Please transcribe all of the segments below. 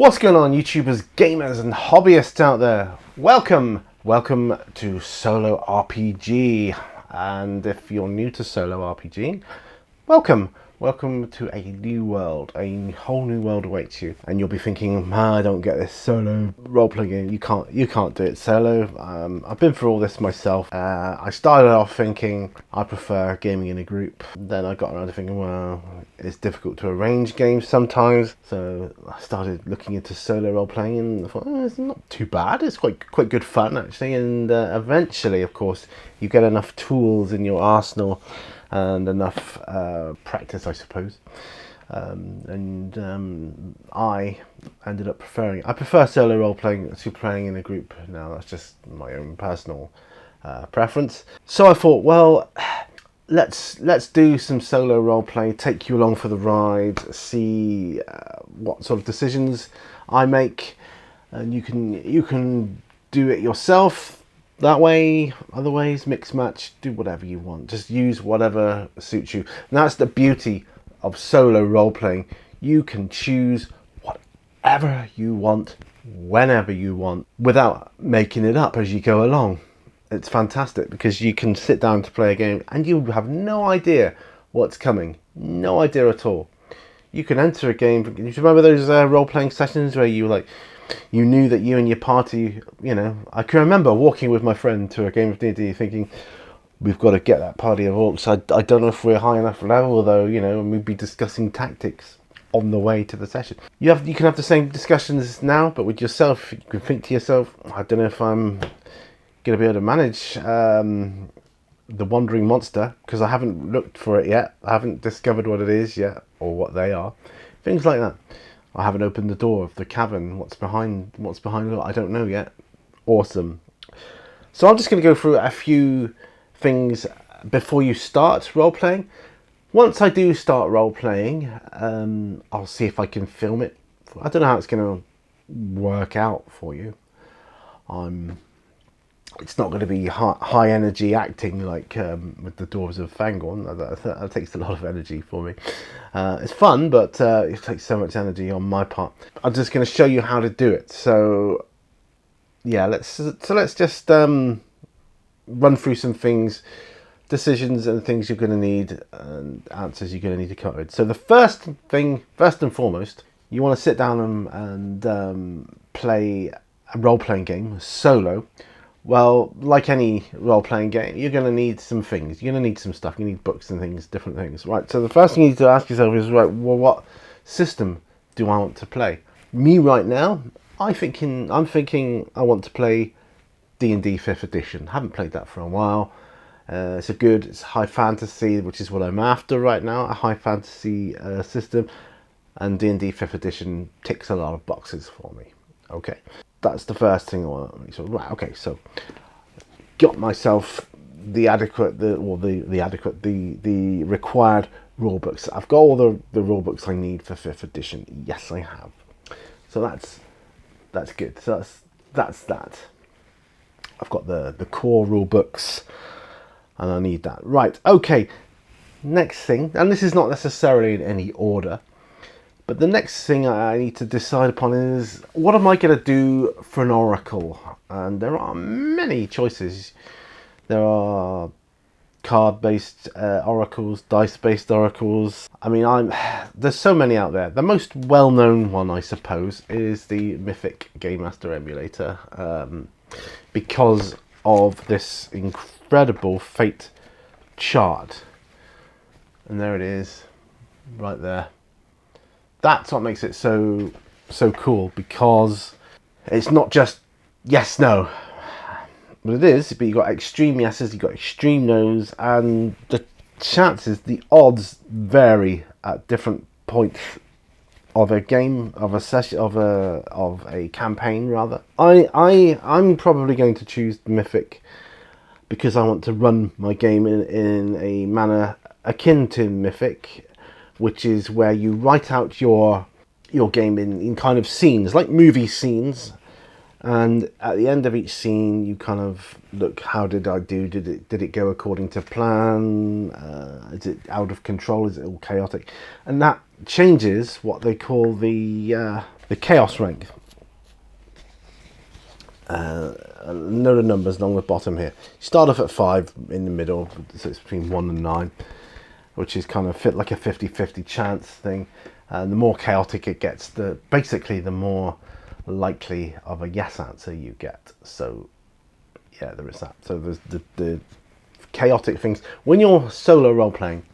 What's going on, YouTubers, gamers and hobbyists out there? Welcome to Solo RPG. And if you're new to Solo RPG, welcome to a new world. A whole new world awaits you, and you'll be thinking, I don't get this solo role-playing game. You can't do it solo. I've been through all this myself. I started off thinking I prefer gaming in a group. Then I got around to thinking, well, it's difficult to arrange games sometimes. So I started looking into solo role-playing, and I thought, it's not too bad. It's quite good fun actually. And eventually, of course, you get enough tools in your arsenal and enough practice, I suppose. I ended up preferring. I prefer solo role playing to playing in a group. Now that's just my own personal preference. So I thought, well, let's do some solo role play. Take you along for the ride. See what sort of decisions I make, and you can do it yourself. That way, other ways, mix match, do whatever you want. Just use whatever suits you. And that's the beauty of solo role-playing. You can choose whatever you want, whenever you want, without making it up as you go along. It's fantastic because you can sit down to play a game and you have no idea what's coming. No idea at all. You can enter a game. Do you remember those role-playing sessions where you knew that you and your party, I can remember walking with my friend to a game of D&D thinking, we've got to get that party of orcs. I don't know if we're high enough level though, and we'd be discussing tactics on the way to the session. You can have the same discussions now, but with yourself. You can think to yourself, I don't know if I'm going to be able to manage the wandering monster, because I haven't looked for it yet. I haven't discovered what it is yet, or what they are. Things like that. I haven't opened the door of the cavern. What's behind it? I don't know yet. Awesome. So I'm just going to go through a few things before you start role-playing. Once I do start role-playing, I'll see if I can film it. I don't know how it's going to work out for you. It's not going to be high energy acting like with the Dwarves of Fangorn. That takes a lot of energy for me. It's fun, but it takes so much energy on my part. I'm just going to show you how to do it. So yeah, let's just run through some things, decisions and things you're going to need, and answers you're going to need to come up with. So the first and foremost, you want to sit down and play a role-playing game solo. Well, like any role-playing game, you're going to need some things. You're going to need some stuff. You need books and things, different things. Right, so the first thing you need to ask yourself is, right, well, what system do I want to play? Me right now, I'm thinking I want to play D&D 5th edition. Haven't played that for a while. It's high fantasy, which is what I'm after right now, a high fantasy system. And D&D 5th edition ticks a lot of boxes for me. Okay. That's the first thing I want to make sure. Right, okay, so got myself the required rule books. I've got all the rule books I need for 5th edition. Yes, I have. So that's good. So that's that. I've got the core rule books, and I need that. Right, okay. Next thing, and this is not necessarily in any order, but the next thing I need to decide upon is, what am I going to do for an oracle? And there are many choices. There are card-based oracles, dice-based oracles. I mean, there's so many out there. The most well-known one, I suppose, is the Mythic Game Master Emulator, because of this incredible fate chart. And there it is, right there. That's what makes it so cool, because it's not just yes, no. But it is, but you've got extreme yeses, you've got extreme no's, and the chances, the odds vary at different points of a game, of a session, of a campaign rather. I'm probably going to choose Mythic because I want to run my game in a manner akin to Mythic, which is where you write out your game in kind of scenes, like movie scenes, and at the end of each scene you kind of look, how did I do? Did it go according to plan? Is it out of control? Is it all chaotic? And that changes what they call the the chaos rank. A load of numbers along the bottom here. You start off at 5 in the middle, so it's between 1 and 9, which is kind of fit like a 50-50 chance thing. And the more chaotic it gets, basically the more likely of a yes answer you get. So yeah, there is that. So there's the chaotic things. When you're solo role playing,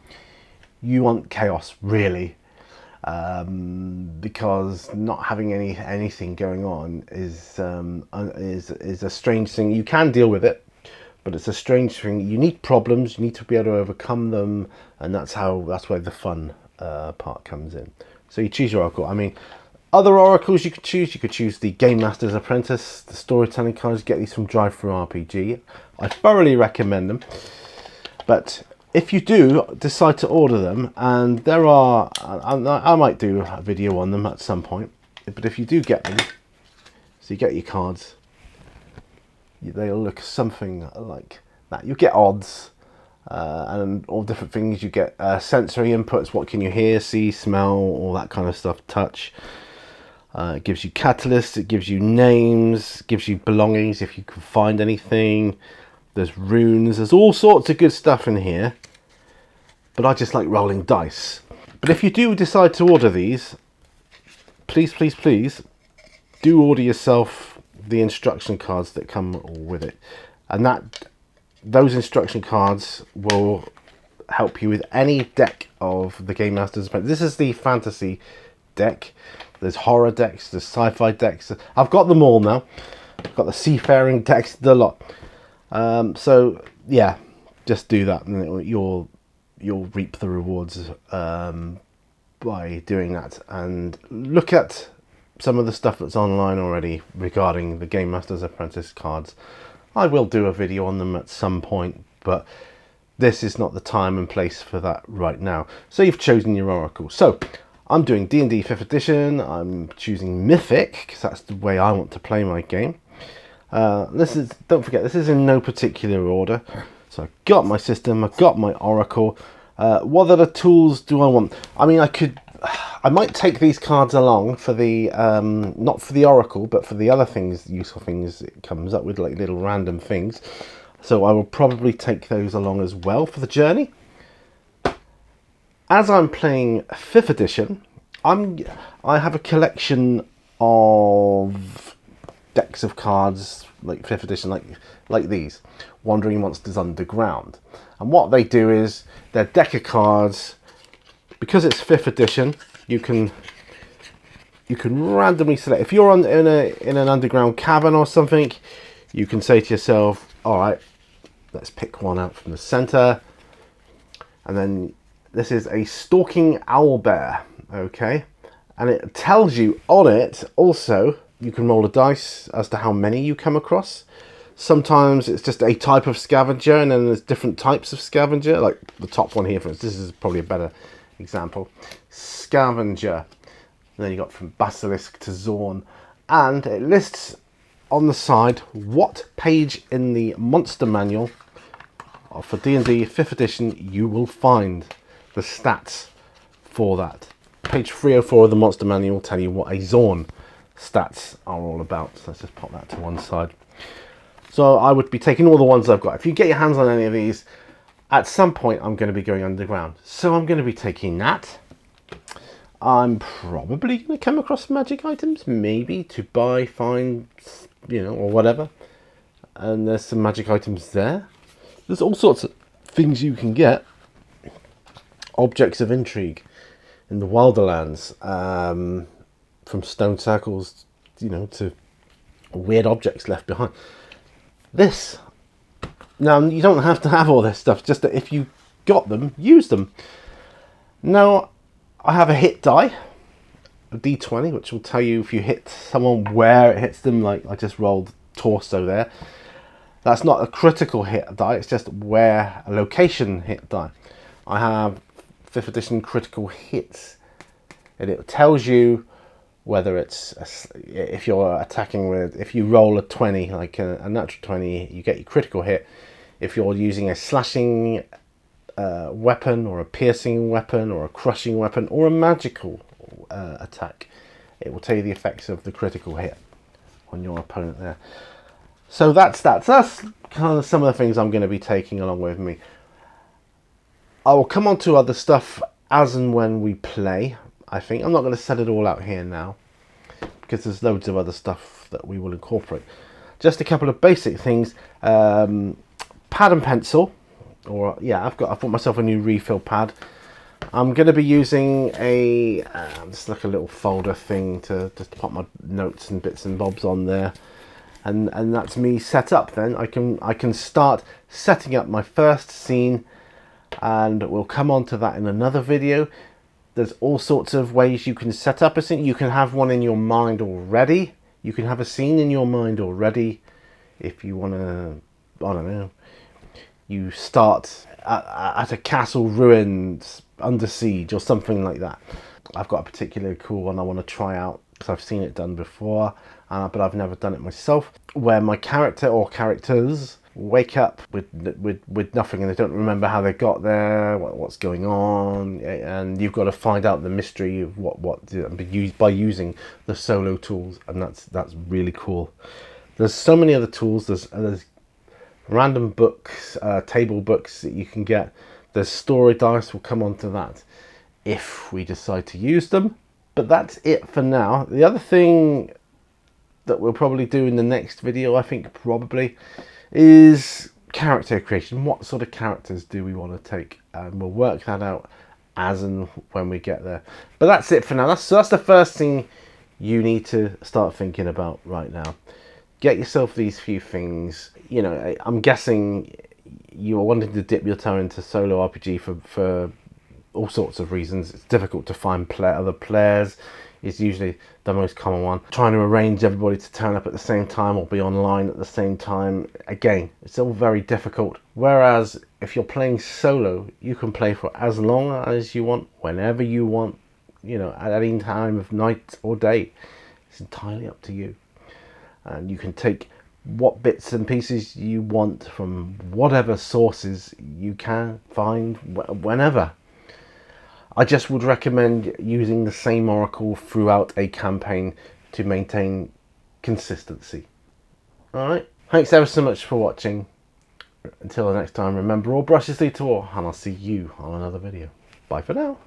you want chaos, really, because not having anything going on is a strange thing. You can deal with it, but it's a strange thing. You need problems. You need to be able to overcome them, and that's where the fun part comes in. So you choose your oracle. I mean, other oracles you could choose. You could choose the Game Master's Apprentice, the storytelling cards. Get these from Drive-Thru-RPG. I thoroughly recommend them. But if you do decide to order them, and there are, I might do a video on them at some point. But if you do get them, so you get your cards, they'll look something like that. You get odds. And all different things. You get sensory inputs. What can you hear, see, smell, all that kind of stuff. Touch. It gives you catalysts. It gives you names. Gives you belongings if you can find anything. There's runes. There's all sorts of good stuff in here. But I just like rolling dice. But if you do decide to order these, please, please, please, do order yourself the instruction cards that come with it, and those instruction cards will help you with any deck of the Game Master's Apprentice. This is the fantasy deck. There's horror decks, there's sci-fi decks. I've got them all now. I've got the seafaring decks, the lot. So yeah, just do that, and you'll reap the rewards by doing that. And look at some of the stuff that's online already regarding the Game Master's Apprentice cards. I will do a video on them at some point, but this is not the time and place for that right now. So you've chosen your oracle. So I'm doing D&D 5th edition. I'm choosing Mythic because that's the way I want to play my game. Don't forget, this is in no particular order. So I've got my system, I've got my oracle. What other tools do I want? I mean, I might take these cards along for the, not for the oracle, but for the other things, useful things it comes up with, like little random things. So I will probably take those along as well for the journey. As I'm playing 5th edition, I have a collection of decks of cards, like 5th edition, like these, Wandering Monsters Underground. And what they do is, they're deck of cards. Because it's 5th edition, you can randomly select. If you're in an underground cavern or something, you can say to yourself, all right, let's pick one out from the center. And then this is a Stalking Owlbear, okay? And it tells you on it also, you can roll a dice as to how many you come across. Sometimes it's just a type of scavenger, and then there's different types of scavenger. Like the top one here, for instance, this is probably a better example. Scavenger. And then you got from Basilisk to Zorn. And it lists on the side what page in the monster manual for D&D 5th edition you will find the stats for that. Page 304 of the monster manual will tell you what a Zorn stats are all about. So let's just pop that to one side. So I would be taking all the ones I've got. If you get your hands on any of these, at some point I'm going to be going underground. So I'm going to be taking that. I'm probably going to come across magic items, maybe, to buy, find, or whatever. And there's some magic items there. There's all sorts of things you can get. Objects of intrigue in the Wilderlands, from stone circles, to weird objects left behind. This, now you don't have to have all this stuff, just that if you got them, use them. Now, I have a hit die, a d20, which will tell you if you hit someone where it hits them, like I just rolled torso there. That's not a critical hit die, it's just where a location hit die. I have 5th edition critical hits, and it tells you whether it's, if you're attacking with, if you roll a 20, like a natural 20, you get your critical hit. If you're using a slashing weapon, or a piercing weapon, or a crushing weapon, or a magical attack, it will tell you the effects of the critical hit on your opponent there. So that's kind of some of the things I'm going to be taking along with me. I will come on to other stuff as and when we play. I think I'm not going to set it all out here now, because there's loads of other stuff that we will incorporate. Just a couple of basic things. Pad and pencil, or yeah, I've bought myself a new refill pad. I'm going to be using a just like a little folder thing to just pop my notes and bits and bobs on there, and that's me set up. Then I can start setting up my first scene, and we'll come on to that in another video. There's all sorts of ways you can set up a scene. You can have one in your mind already. You can have a scene in your mind already. If you want to, I don't know, you start at a castle ruined under siege or something like that. I've got a particularly cool one I want to try out because I've seen it done before, but I've never done it myself, where my character or characters wake up with nothing and they don't remember how they got there, what's going on, and you've got to find out the mystery of what by using the solo tools, and that's really cool. There's so many other tools. There's random books, table books that you can get. There's story dice. We'll come on to that if we decide to use them, but that's it for now. The other thing that we'll probably do in the next video, I think probably, is character creation. What sort of characters do we want to take? And we'll work that out as and when we get there. But that's it for now. That's the first thing you need to start thinking about right now. Get yourself these few things. You know, I'm guessing you're wanting to dip your toe into solo RPG for all sorts of reasons. It's difficult to find other players. Is usually the most common one. Trying to arrange everybody to turn up at the same time or be online at the same time. Again, it's all very difficult. Whereas if you're playing solo, you can play for as long as you want, whenever you want, you know, at any time of night or day. It's entirely up to you. And you can take what bits and pieces you want from whatever sources you can find whenever. I just would recommend using the same oracle throughout a campaign to maintain consistency. Alright, thanks ever so much for watching. Until the next time, remember, all brushes lead to war, and I'll see you on another video. Bye for now.